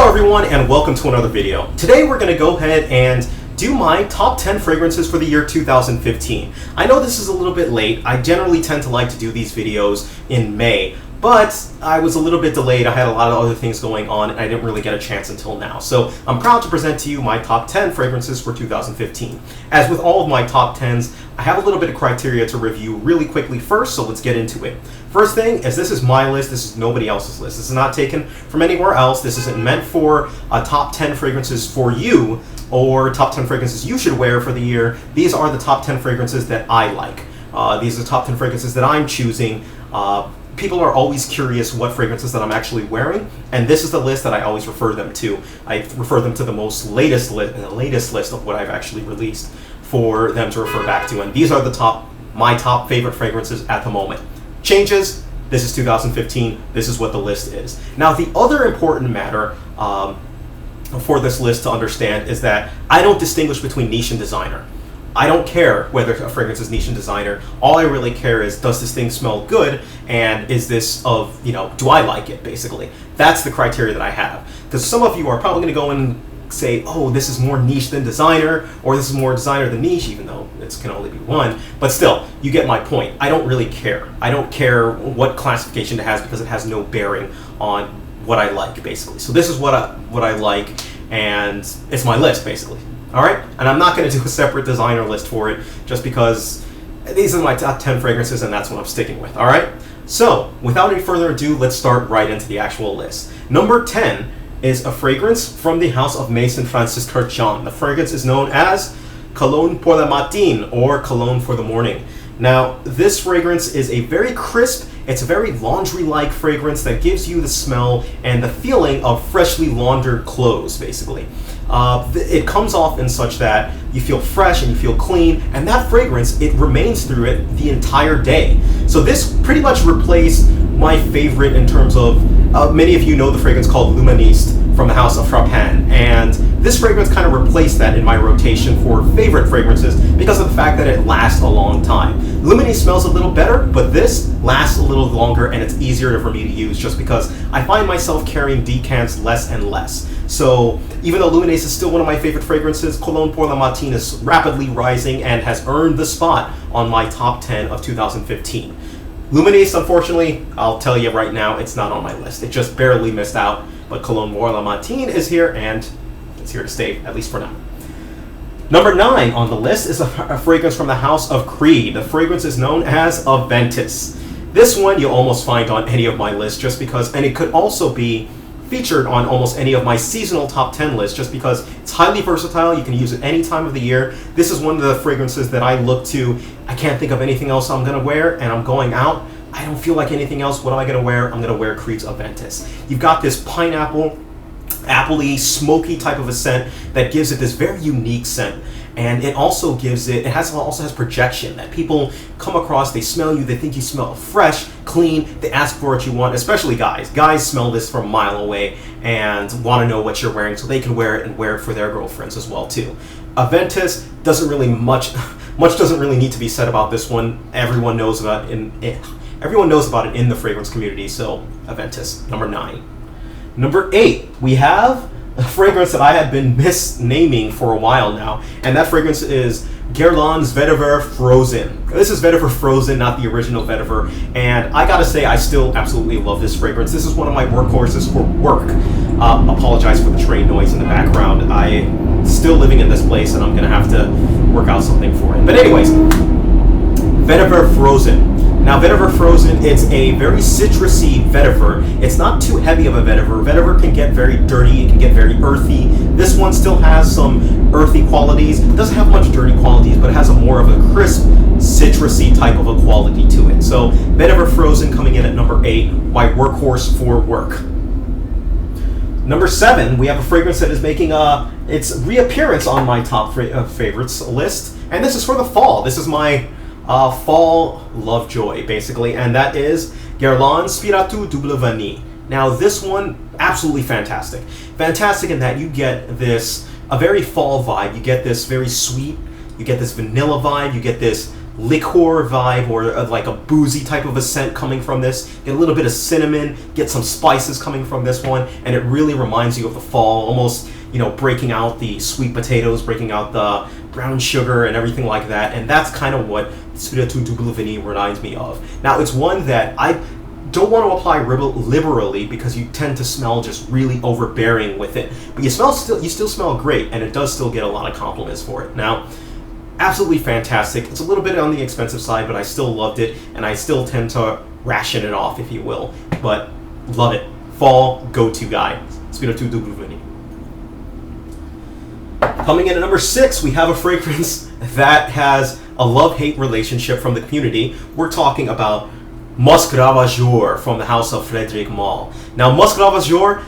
Hello everyone and welcome to another video. Today we're going to go ahead and do my top 10 fragrances for the year 2015. I know this is a little bit late. I generally tend to like to do these videos in May, but I was a little bit delayed. I had a lot of other things going on and I didn't really get a chance until now. So I'm proud to present to you my top 10 fragrances for 2015. As with all of my top 10s, I have a little bit of criteria to review really quickly first, so let's get into it. First thing is, this is my list, this is nobody else's list. This is not taken from anywhere else. This isn't meant for top 10 fragrances for you or top 10 fragrances you should wear for the year. These are the top 10 fragrances that I like. These are the top 10 fragrances that I'm choosing. People are always curious what fragrances that I'm actually wearing, and this is the list that I always refer them to. I refer them to the latest list of what I've actually released for them to refer back to, and these are my top favorite fragrances at the moment. Changes, this is 2015, this is what the list is. Now, the other important matter for this list to understand is that I don't distinguish between niche and designer. I don't care whether a fragrance is niche and designer. All I really care is, does this thing smell good, and is this do I like it, basically. That's the criteria that I have. Because some of you are probably going to go and say, oh, this is more niche than designer, or this is more designer than niche, even though it can only be one. But still, you get my point. I don't really care. I don't care what classification it has, because it has no bearing on what I like, basically. So this is what I like, and it's my list, basically. All right? And I'm not going to do a separate designer list for it, just because these are my top 10 fragrances, and that's what I'm sticking with. All right? So, without any further ado, let's start right into the actual list. Number 10 is a fragrance from the house of Maison Francis Kurkdjian. The fragrance is known as Cologne pour le matin, or Cologne for the morning. Now, this fragrance is a very crisp, it's a very laundry-like fragrance that gives you the smell and the feeling of freshly laundered clothes, basically. It comes off in such that you feel fresh and you feel clean, and that fragrance, it remains through it the entire day. So this pretty much replaced my favorite in terms of, many of you know the fragrance called Luministe from the house of Frappin, and this fragrance kind of replaced that in my rotation for favorite fragrances because of the fact that it lasts a long time. Luministe smells a little better, but this lasts a little longer and it's easier for me to use just because I find myself carrying decants less and less. So even though Luministe is still one of my favorite fragrances, Cologne pour le matin is rapidly rising and has earned the spot on my top 10 of 2015. Luministe, unfortunately, I'll tell you right now, it's not on my list. It just barely missed out, but Cologne pour le matin is here, and it's here to stay, at least for now. Number 9 on the list is a fragrance from the house of Creed. The fragrance is known as Aventus. This one you'll almost find on any of my lists just because, and it could also be featured on almost any of my seasonal top 10 lists just because it's highly versatile. You can use it any time of the year. This is one of the fragrances that I look to. I can't think of anything else I'm going to wear, and I'm going out. I don't feel like anything else. What am I going to wear? I'm going to wear Creed's Aventus. You've got this pineapple, appley, smoky type of a scent that gives it this very unique scent. And it also gives it, also has projection that people come across, they smell you, they think you smell fresh, clean, they ask for what you want, especially guys. Guys smell this from a mile away and want to know what you're wearing so they can wear it and wear it for their girlfriends as well too. Aventus doesn't really much doesn't really need to be said about this one. Everyone knows about it in the fragrance community, so Aventus, number 9. Number 8, we have a fragrance that I had been misnaming for a while now, and that fragrance is Guerlain's Vetiver Frozen. This is Vetiver Frozen, not the original Vetiver, and I gotta say I still absolutely love this fragrance. This is one of my workhorses for work. Apologize for the train noise in the background. I'm still living in this place and I'm gonna have to work out something for it. But anyways, Vetiver Frozen. Now, Vetiver Frozen, it's a very citrusy vetiver. It's not too heavy of a vetiver. Vetiver can get very dirty, it can get very earthy. This one still has some earthy qualities. It doesn't have much dirty qualities, but it has a more of a crisp, citrusy type of a quality to it. So, Vetiver Frozen coming in at number 8, my workhorse for work. Number 7, we have a fragrance that is making its reappearance on my top favorites list, and this is for the fall. This is my fall lovejoy, basically, and that is Guerlain's Spiratu Double Vanille. Now, this one, absolutely fantastic. Fantastic in that you get a very fall vibe. You get this very sweet, you get this vanilla vibe, you get this liqueur vibe or like a boozy type of a scent coming from this. Get a little bit of cinnamon, get some spices coming from this one, and it really reminds you of the fall, almost, you know, breaking out the sweet potatoes, breaking out the brown sugar and everything like that. And that's kind of what Spirito Double Vanille reminds me of. Now, it's one that I don't want to apply liberally because you tend to smell just really overbearing with it. But you still smell great, and it does still get a lot of compliments for it. Now, absolutely fantastic. It's a little bit on the expensive side, but I still loved it, and I still tend to ration it off, if you will. But love it. Fall go-to guy. Spirito Double Vanille. Coming in at number 6, we have a fragrance that has a love-hate relationship from the community. We're talking about Musc Ravageur from the house of Frederic Malle. Now, Musc Ravageur,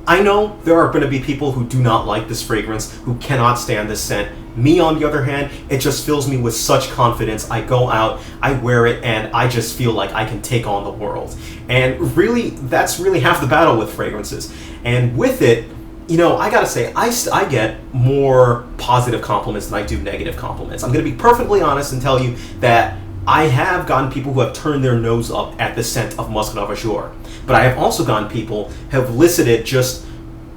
I know there are going to be people who do not like this fragrance, who cannot stand this scent. Me, on the other hand, it just fills me with such confidence. I go out, I wear it, and I just feel like I can take on the world. And really, that's really half the battle with fragrances. And with it, you know, I gotta say, I get more positive compliments than I do negative compliments. I'm gonna be perfectly honest and tell you that I have gotten people who have turned their nose up at the scent of Musc Ravageur. But I have also gotten people who have elicited just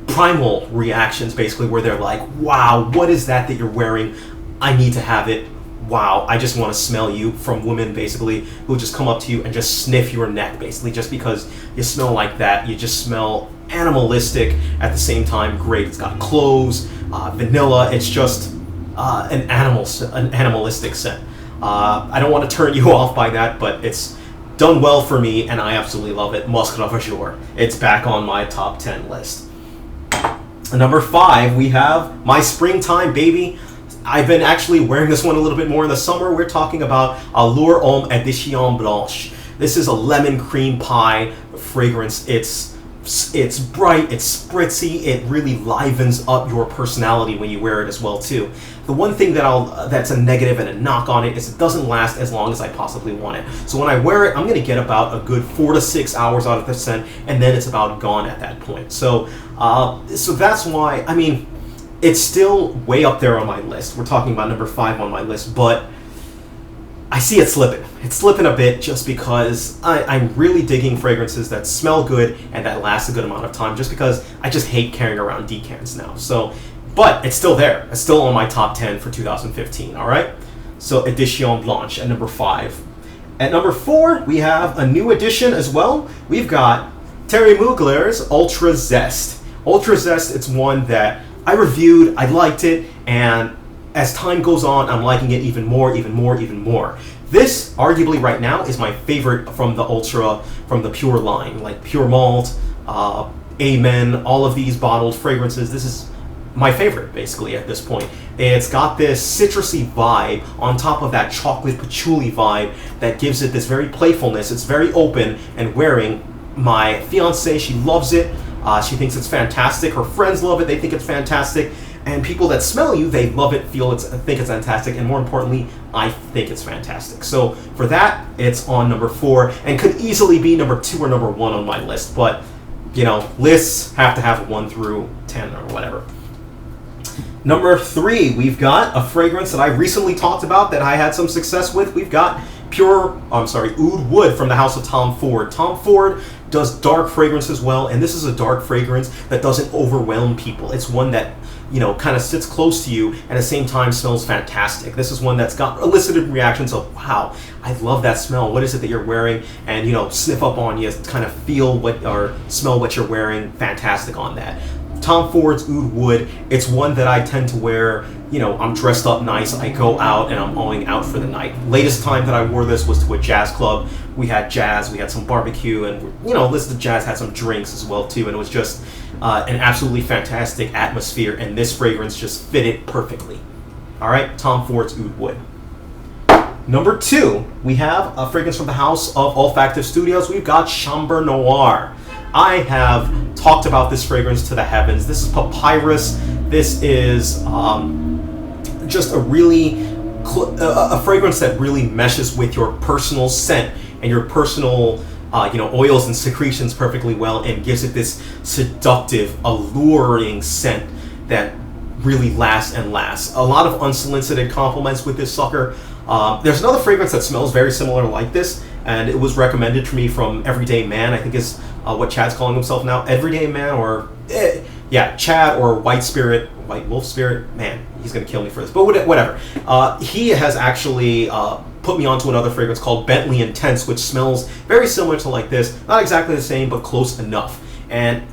primal reactions, basically, where they're like, wow, what is that you're wearing? I need to have it. Wow, I just want to smell you, from women, basically, who just come up to you and just sniff your neck, basically, just because you smell like that. You just smell animalistic at the same time. Great. It's got cloves, vanilla. It's just an animalistic scent. I don't want to turn you off by that, but it's done well for me, and I absolutely love it. Musc Ravageur. It's back on my top 10 list. Number 5, we have my Springtime Baby. I've been actually wearing this one a little bit more in the summer. We're talking about Allure Homme Edition Blanche. This is a lemon cream pie fragrance. It's bright, it's spritzy, it really livens up your personality when you wear it as well too. The one thing that's a negative and a knock on it is it doesn't last as long as I possibly want it. So when I wear it, I'm going to get about a good 4 to 6 hours out of the scent, and then it's about gone at that point. So that's why, I mean, it's still way up there on my list. We're talking about number 5 on my list, but I see it slipping. It's slipping a bit just because I'm really digging fragrances that smell good and that last a good amount of time, just because I just hate carrying around decants now. So, but it's still there. It's still on my top 10 for 2015, all right? So, Edition Blanche at number 5. At number 4, we have a new addition as well. We've got Thierry Mugler's Ultra Zest. Ultra Zest, it's one that I reviewed, I liked it, and as time goes on, I'm liking it even more. This, arguably right now, is my favorite from the Pure line, like Pure Malt, Amen, all of these bottled fragrances. This is my favorite, basically, at this point. It's got this citrusy vibe on top of that chocolate patchouli vibe that gives it this very playfulness. It's very open, and wearing my fiancée, she loves it. She thinks it's fantastic. Her friends love it. They think it's fantastic. And people that smell you, they love it, think it's fantastic, and more importantly, I think it's fantastic. So for that, it's on number 4, and could easily be number 2 or number 1 on my list. But, you know, lists have to have 1 through 10 or whatever. Number 3, we've got a fragrance that I recently talked about that I had some success with. We've got Oud Wood from the house of Tom Ford. Tom Ford does dark fragrance as well, and this is a dark fragrance that doesn't overwhelm people. It's one that, you know, kind of sits close to you and at the same time smells fantastic. This is one that's got elicited reactions of, wow, I love that smell. What is it that you're wearing? And, you know, sniff up on you, kind of feel or smell what you're wearing. Fantastic on that. Tom Ford's Oud Wood, it's one that I tend to wear, you know, I'm dressed up nice, I go out and I'm going out for the night. Latest time that I wore this was to a jazz club. We had jazz, we had some barbecue, and, you know, listened to jazz, had some drinks as well too, and it was just an absolutely fantastic atmosphere, and this fragrance just fit it perfectly. All right, Tom Ford's Oud Wood. Number 2, we have a fragrance from the house of Olfactive Studios. We've got Chambre Noire. I have talked about this fragrance to the heavens. This is Papyrus. This is just a fragrance that really meshes with your personal scent and your personal oils and secretions perfectly well, and gives it this seductive, alluring scent that really lasts and lasts. A lot of unsolicited compliments with this sucker. There's another fragrance that smells very similar like this, and it was recommended for me from Everyday Man. I think is what Chad's calling himself now. Everyday Man, or yeah, Chad, or White Wolf Spirit. Man, he's gonna kill me for this, but whatever. He has actually put me onto another fragrance called Bentley Intense, which smells very similar to like this. Not exactly the same, but close enough. And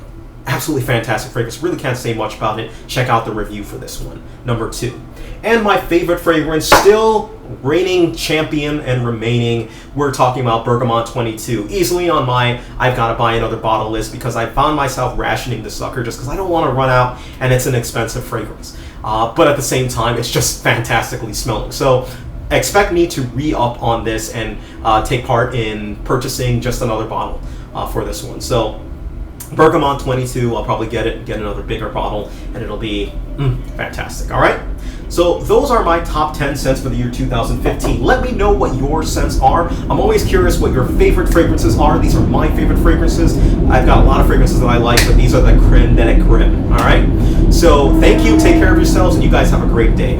absolutely fantastic fragrance. Really can't say much about it. Check out the review for this one. Number 2. And my favorite fragrance, still reigning champion and remaining, we're talking about Bergamot 22. Easily on my I've got to buy another bottle list, because I found myself rationing this sucker just because I don't want to run out, and it's an expensive fragrance. But at the same time, it's just fantastically smelling. So expect me to re-up on this and take part in purchasing just another bottle for this one. So Bergamot 22, I'll probably get another bigger bottle, and it'll be fantastic. All right? So those are my top 10 scents for the year 2015. Let me know what your scents are. I'm always curious what your favorite fragrances are. These are my favorite fragrances. I've got a lot of fragrances that I like, but these are the creme de la creme. All right? So thank you. Take care of yourselves, and you guys have a great day.